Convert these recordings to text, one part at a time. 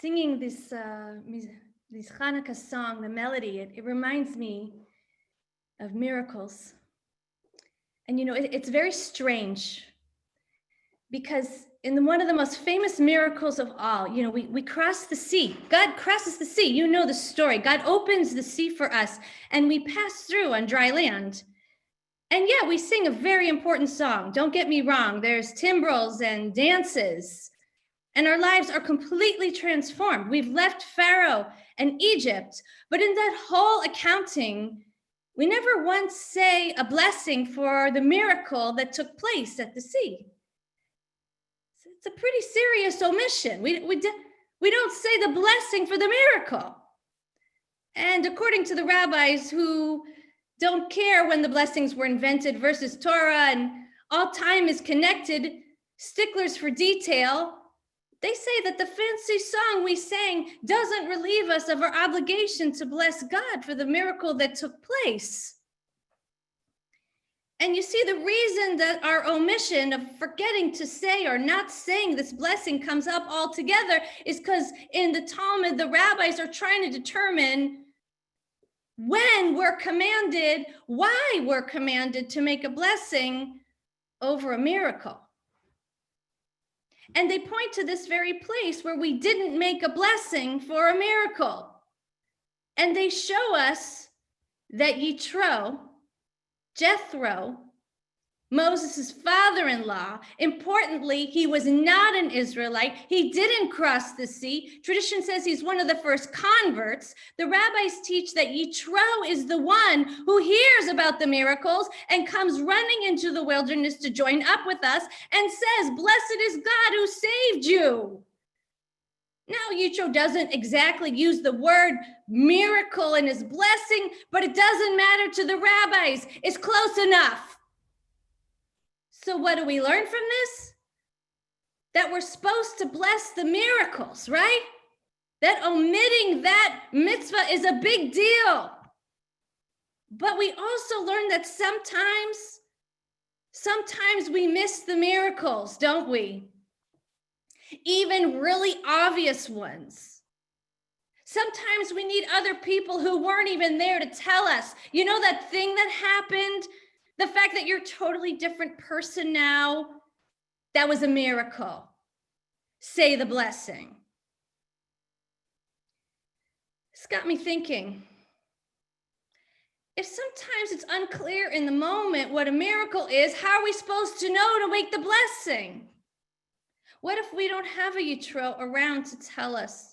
singing this Hanukkah song, the melody, it reminds me of miracles. And it's very strange because in one of the most famous miracles of all, we cross the sea. God crosses the sea. You know the story. God opens the sea for us and we pass through on dry land. And yeah, we sing a very important song. Don't get me wrong. There's timbrels and dances. And our lives are completely transformed. We've left Pharaoh and Egypt, but in that whole accounting, we never once say a blessing for the miracle that took place at the sea. It's a pretty serious omission. We don't say the blessing for the miracle. And according to the rabbis who don't care when the blessings were invented versus Torah and all time is connected, sticklers for detail, they say that the fancy song we sang doesn't relieve us of our obligation to bless God for the miracle that took place. And you see, the reason that our omission of forgetting to say or not saying this blessing comes up altogether is because in the Talmud, the rabbis are trying to determine when we're commanded, why we're commanded to make a blessing over a miracle. And they point to this very place where we didn't make a blessing for a miracle. And they show us that Yitro, Jethro, Moses' father-in-law, importantly, he was not an Israelite. He didn't cross the sea. Tradition says he's one of the first converts. The rabbis teach that Yitro is the one who hears about the miracles and comes running into the wilderness to join up with us and says, "Blessed is God who saved you." Now, Yitro doesn't exactly use the word miracle in his blessing, but it doesn't matter to the rabbis. It's close enough. So what do we learn from this? That we're supposed to bless the miracles, right? That omitting that mitzvah is a big deal. But we also learn that sometimes we miss the miracles, don't we? Even really obvious ones. Sometimes we need other people who weren't even there to tell us, you know, that thing that happened, the fact that you're a totally different person now, that was a miracle. Say the blessing. It's got me thinking, if sometimes it's unclear in the moment what a miracle is, how are we supposed to know to make the blessing? What if we don't have a Yitro around to tell us?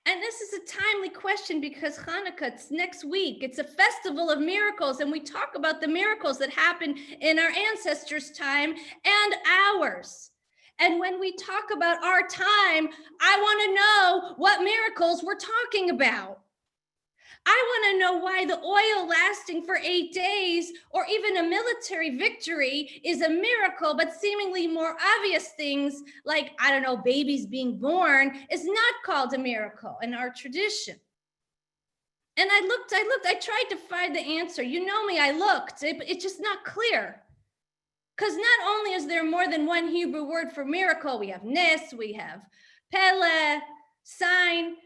And this is a timely question because Hanukkah, it's next week. It's a festival of miracles, and we talk about the miracles that happened in our ancestors' time and ours. And when we talk about our time, I want to know what miracles we're talking about. I want to know why the oil lasting for 8 days or even a military victory is a miracle, but seemingly more obvious things like, I don't know, babies being born is not called a miracle in our tradition. And I looked, I tried to find the answer. You know me, I looked, it's just not clear. Because not only is there more than one Hebrew word for miracle, we have nes, we have pele, sign.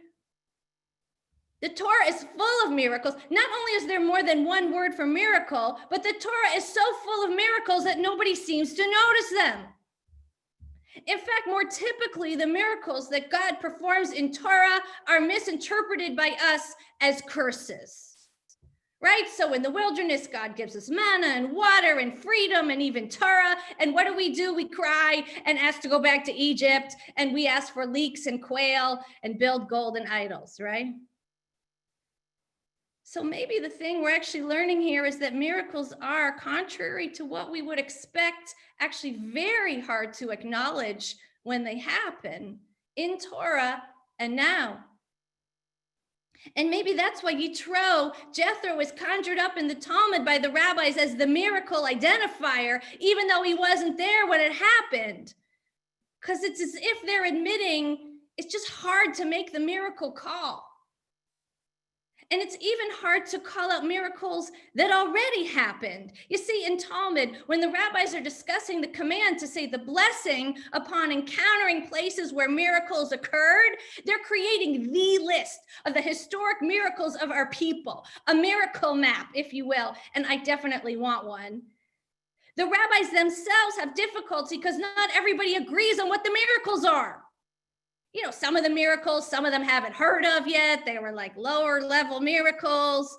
The Torah is full of miracles. Not only is there more than one word for miracle, but the Torah is so full of miracles that nobody seems to notice them. In fact, more typically, the miracles that God performs in Torah are misinterpreted by us as curses. Right? So in the wilderness, God gives us manna and water and freedom and even Torah. And what do? We cry and ask to go back to Egypt. And we ask for leeks and quail and build golden idols, right? So maybe the thing we're actually learning here is that miracles are, contrary to what we would expect, actually very hard to acknowledge when they happen in Torah and now. And maybe that's why Yitro, Jethro, was conjured up in the Talmud by the rabbis as the miracle identifier, even though he wasn't there when it happened. Because it's as if they're admitting it's just hard to make the miracle call. And it's even hard to call out miracles that already happened. You see, in Talmud, when the rabbis are discussing the command to say the blessing upon encountering places where miracles occurred, they're creating the list of the historic miracles of our people, a miracle map, if you will, and I definitely want one. The rabbis themselves have difficulty because not everybody agrees on what the miracles are. You know, some of the miracles, some of them haven't heard of yet. They were like lower level miracles.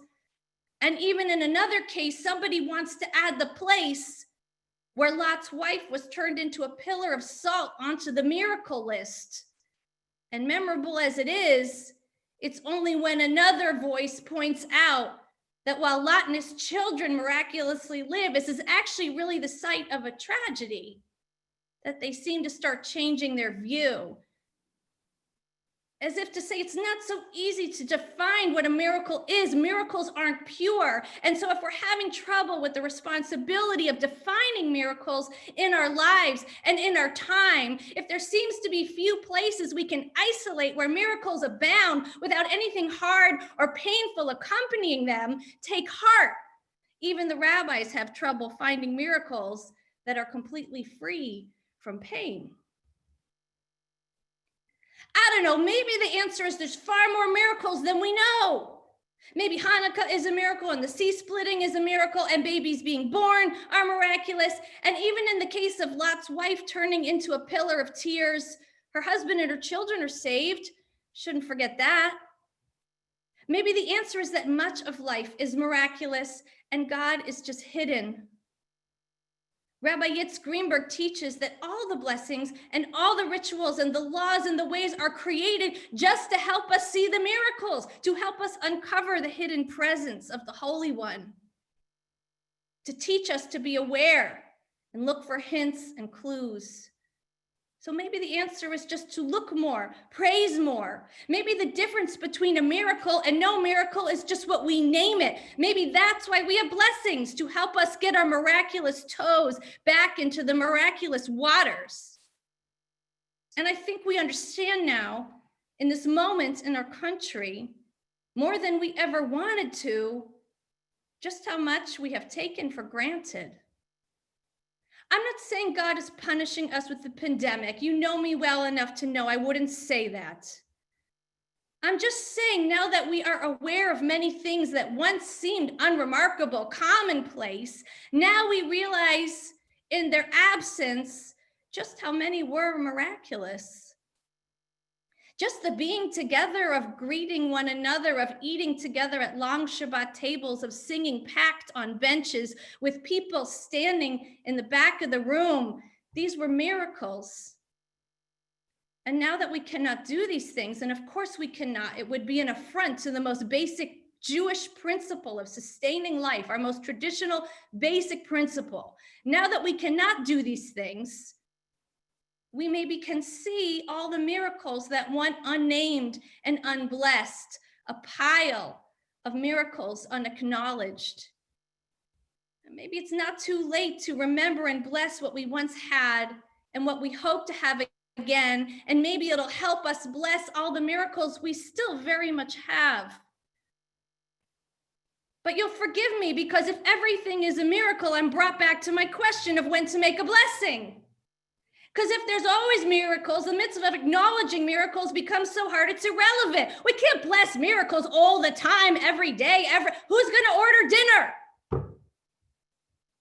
And even in another case, somebody wants to add the place where Lot's wife was turned into a pillar of salt onto the miracle list. And memorable as it is, it's only when another voice points out that while Lot and his children miraculously live, this is actually really the site of a tragedy, that they seem to start changing their view. As if to say it's not so easy to define what a miracle is. Miracles aren't pure. And so if we're having trouble with the responsibility of defining miracles in our lives and in our time, if there seems to be few places we can isolate where miracles abound without anything hard or painful accompanying them, take heart. Even the rabbis have trouble finding miracles that are completely free from pain. I don't know, maybe the answer is there's far more miracles than we know. Maybe Hanukkah is a miracle and the sea splitting is a miracle and babies being born are miraculous. And even in the case of Lot's wife turning into a pillar of tears, her husband and her children are saved. Shouldn't forget that. Maybe the answer is that much of life is miraculous and God is just hidden. Rabbi Yitz Greenberg teaches that all the blessings and all the rituals and the laws and the ways are created just to help us see the miracles, to help us uncover the hidden presence of the Holy One, to teach us to be aware and look for hints and clues. So maybe the answer is just to look more, praise more. Maybe the difference between a miracle and no miracle is just what we name it. Maybe that's why we have blessings, to help us get our miraculous toes back into the miraculous waters. And I think we understand now, in this moment in our country, more than we ever wanted to, just how much we have taken for granted. I'm not saying God is punishing us with the pandemic. You know me well enough to know I wouldn't say that. I'm just saying, now that we are aware of many things that once seemed unremarkable, commonplace, now we realize in their absence just how many were miraculous. Just the being together, of greeting one another, of eating together at long Shabbat tables, of singing packed on benches with people standing in the back of the room. These were miracles. And now that we cannot do these things, and of course we cannot, it would be an affront to the most basic Jewish principle of sustaining life, our most traditional basic principle. Now that we cannot do these things, we maybe can see all the miracles that went unnamed and unblessed, a pile of miracles unacknowledged. And maybe it's not too late to remember and bless what we once had and what we hope to have again, and maybe it'll help us bless all the miracles we still very much have. But you'll forgive me, because if everything is a miracle, I'm brought back to my question of when to make a blessing. Because if there's always miracles, the mitzvah of acknowledging miracles becomes so hard, it's irrelevant. We can't bless miracles all the time, every day, who's going to order dinner?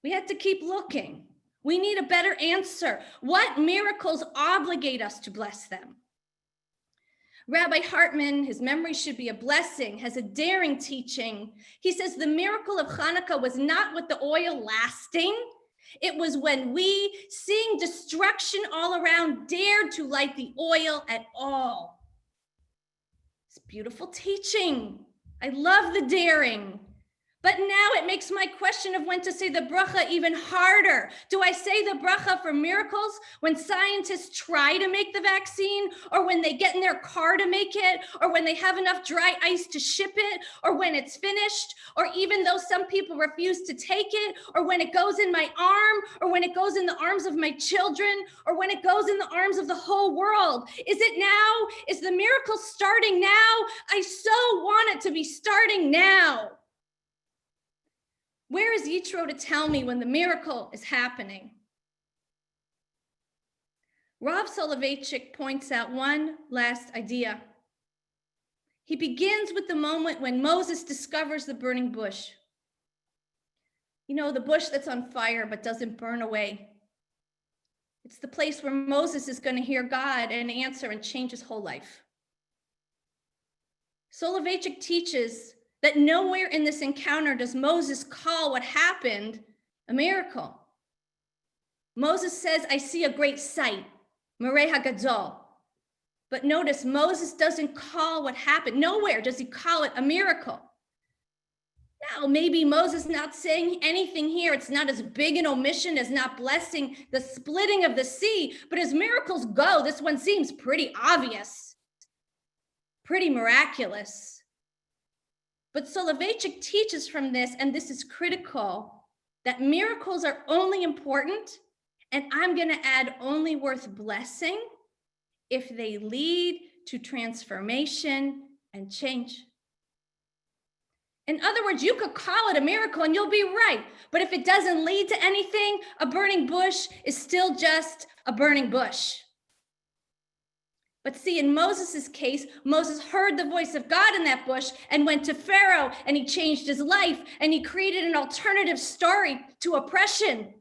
We have to keep looking. We need a better answer. What miracles obligate us to bless them? Rabbi Hartman, his memory should be a blessing, has a daring teaching. He says the miracle of Hanukkah was not with the oil lasting. It was when we, seeing destruction all around, dared to light the oil at all. It's beautiful teaching. I love the daring. But now it makes my question of when to say the bracha even harder. Do I say the bracha for miracles when scientists try to make the vaccine, or when they get in their car to make it, or when they have enough dry ice to ship it, or when it's finished, or even though some people refuse to take it, or when it goes in my arm, or when it goes in the arms of my children, or when it goes in the arms of the whole world? Is it now? Is the miracle starting now? I so want it to be starting now. Where is Yitro to tell me when the miracle is happening? Rav Soloveitchik points out one last idea. He begins with the moment when Moses discovers the burning bush. You know, the bush that's on fire but doesn't burn away. It's the place where Moses is going to hear God and answer and change his whole life. Soloveitchik teaches that nowhere in this encounter does Moses call what happened a miracle. Moses says, I see a great sight, Mareh HaGadol. But notice, Moses doesn't call what happened. Nowhere does he call it a miracle. Now, maybe Moses not saying anything here. It's not as big an omission as not blessing the splitting of the sea. But as miracles go, this one seems pretty obvious, pretty miraculous. But Soloveitchik teaches from this, and this is critical, that miracles are only important, and I'm going to add only worth blessing if they lead to transformation and change. In other words, you could call it a miracle and you'll be right. But if it doesn't lead to anything, a burning bush is still just a burning bush. But see, in Moses' case, Moses heard the voice of God in that bush and went to Pharaoh, and he changed his life, and he created an alternative story to oppression.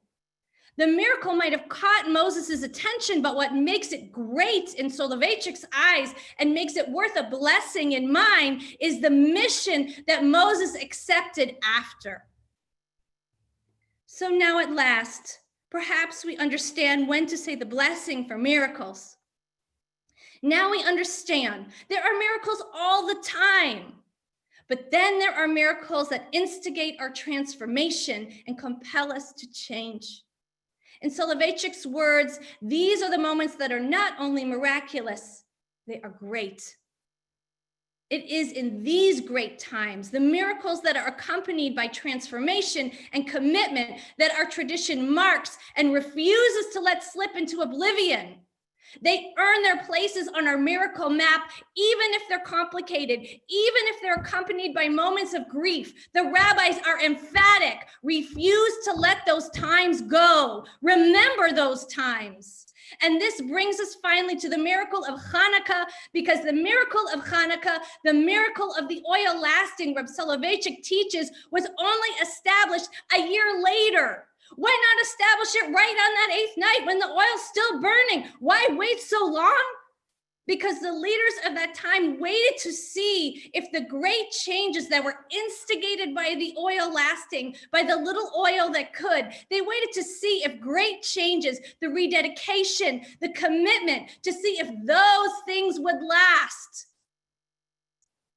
The miracle might have caught Moses' attention, but what makes it great in Soloveitchik's eyes and makes it worth a blessing in mine is the mission that Moses accepted after. So now at last, perhaps we understand when to say the blessing for miracles. Now we understand there are miracles all the time, but then there are miracles that instigate our transformation and compel us to change. In Soloveitchik's words, these are the moments that are not only miraculous, they are great. It is in these great times, the miracles that are accompanied by transformation and commitment, that our tradition marks and refuses to let slip into oblivion. They earn their places on our miracle map, even if they're complicated, even if they're accompanied by moments of grief. The rabbis are emphatic. Refuse to let those times go. Remember those times. And this brings us finally to the miracle of Hanukkah, because the miracle of Hanukkah, the miracle of the oil lasting, Reb Soloveitchik teaches, was only established a year later. Why not establish it right on that 8th night when the oil's still burning? Why wait so long? Because the leaders of that time waited to see if the great changes that were instigated by the oil lasting, by the little oil that could, they waited to see if great changes, the rededication, the commitment, to see if those things would last.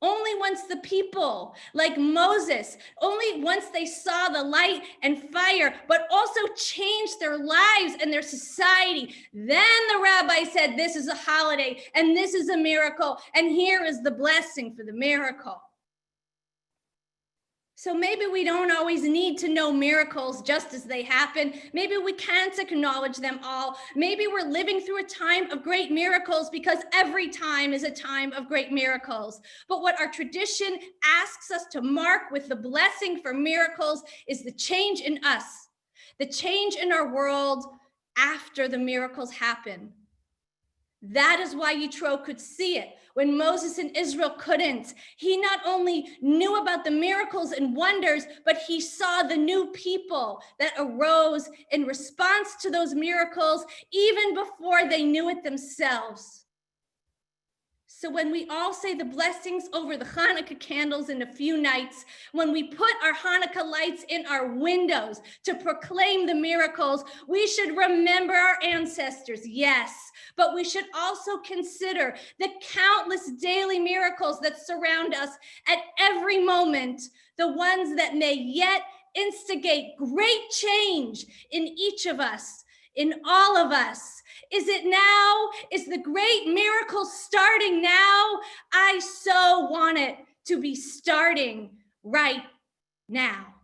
Only once the people, like Moses, only once they saw the light and fire, but also changed their lives and their society, then the rabbi said, this is a holiday and this is a miracle, and here is the blessing for the miracle. So maybe we don't always need to know miracles just as they happen. Maybe we can't acknowledge them all. Maybe we're living through a time of great miracles because every time is a time of great miracles. But what our tradition asks us to mark with the blessing for miracles is the change in us, the change in our world after the miracles happen. That is why Yitro could see it when Moses and Israel couldn't. He not only knew about the miracles and wonders, but he saw the new people that arose in response to those miracles even before they knew it themselves. So when we all say the blessings over the Hanukkah candles in a few nights, when we put our Hanukkah lights in our windows to proclaim the miracles, we should remember our ancestors, yes, but we should also consider the countless daily miracles that surround us at every moment, the ones that may yet instigate great change in each of us, in all of us. Is it now? Is the great miracle starting now? I so want it to be starting right now.